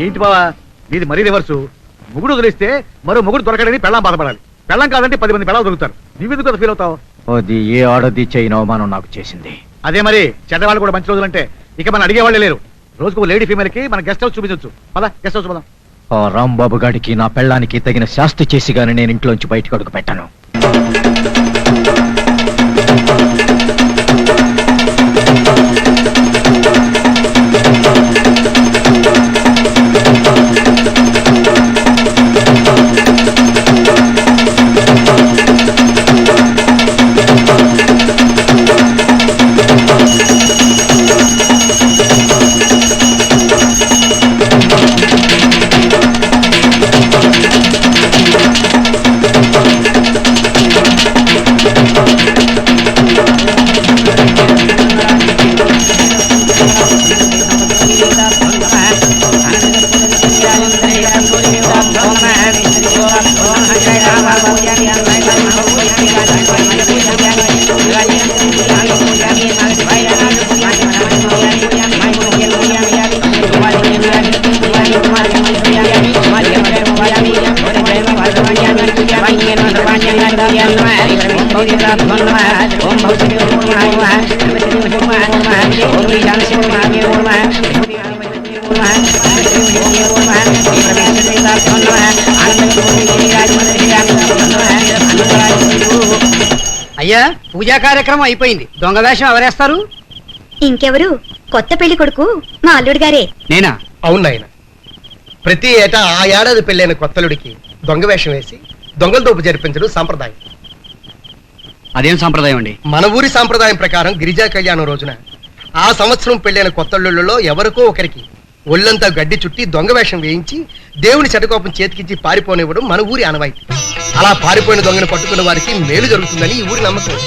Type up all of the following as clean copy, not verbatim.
ఏంటి బావా నీది మరీ రివర్సు. మొగుడు వదిలేస్తే మరో మొగుడు దొరకడని పెళ్ళాం బాధపడాలి. పెళ్ళం కాదంటే 10 మంది పెళ్ళాలు దొరుకుతారు. నువ్వెందుకు ఫీల్ అవుతావు? అది ఏ ఆడది చేయని అవమానం నాకు చేసింది. అదే మరి చెడ్డవాళ్ళు కూడా మంచి రోజులంటే ఇక మనం అడిగేవాళ్ళే లేరు. రోజుకు లేడీ ఫీమేల్ కి మన గెస్ట్ హౌస్ చూపించవచ్చు. పద గెస్ట్ హౌస్ పదాం. ఆ రాంబాబు గాడికి నా పెళ్ళానికి తగిన శాస్తి చేసి గాని నేను ఇంట్లోంచి బయటకు అడుగు పెట్టాను. అయ్యా పూజా కార్యక్రమం అయిపోయింది. దొంగ వేషం ఎవరేస్తారు? ఇంకెవరు? కొత్త పెళ్లి కొడుకు మా అల్లుడు గారే. నేనా? అవును నాయన. ప్రతి ఏటా ఆ ఏడాది పెళ్ళైన కొత్తలుడికి దొంగ వేషం వేసి దొంగల దోపు జరిపించడం సాంప్రదాయం. అదేం సంప్రదాయం అండి? మన ఊరి సాంప్రదాయం ప్రకారం గిరిజా కళ్యాణం రోజున ఆ సంవత్సరం పెళ్ళైన కొత్తళ్ళలో ఎవరికో ఒకరికి ఒళ్ళంతా గడ్డి చుట్టి దొంగ వేషం వేయించి దేవుని చెడకోపం చేతికిచ్చి పారిపోనివ్వడం మన ఊరి ఆనవాయితీ. అలా పారిపోయిన దొంగను పట్టుకున్న వారికి మేలు జరుగుతుందని ఈ ఊరి నమ్మకం.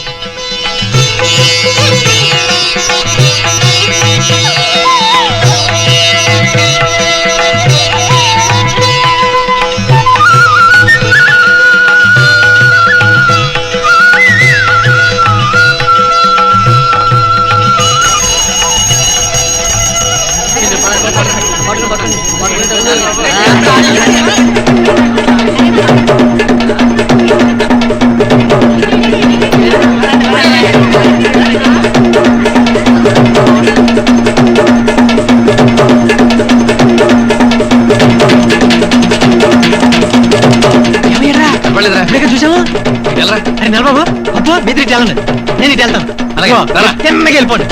చూసావా? బాబు అబ్బా మీరు ఇటు వెళ్ళండి, నేను ఇటు వెళ్తాను. అలాగే తిన్నగా వెళ్ళిపోండి.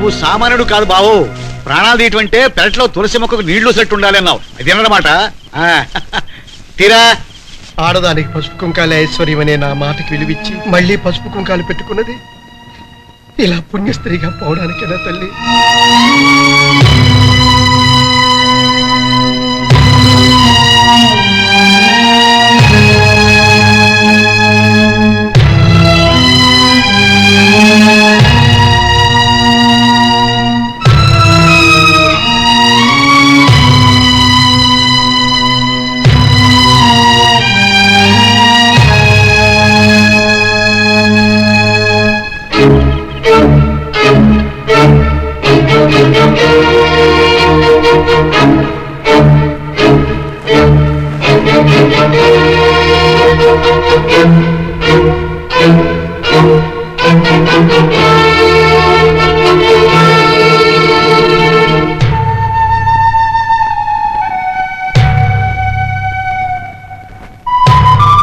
నువ్వు సామాన్యుడు కాదు బావు. ప్రాణాలు తీయటంటే పెరట్లో తులసి మొక్కకు నీళ్లు సెట్టు ఉండాలి అన్నావు. అదేనమాట. తీరా ఆడదానికి పసుపు కుంకాల ఐశ్వర్యం అనే నా మాటకి విలువిచ్చి మళ్ళీ పసుపు కుంకాలు పెట్టుకున్నది ఇలా పుణ్యస్త్రీగా పోవడానికేనా తల్లి?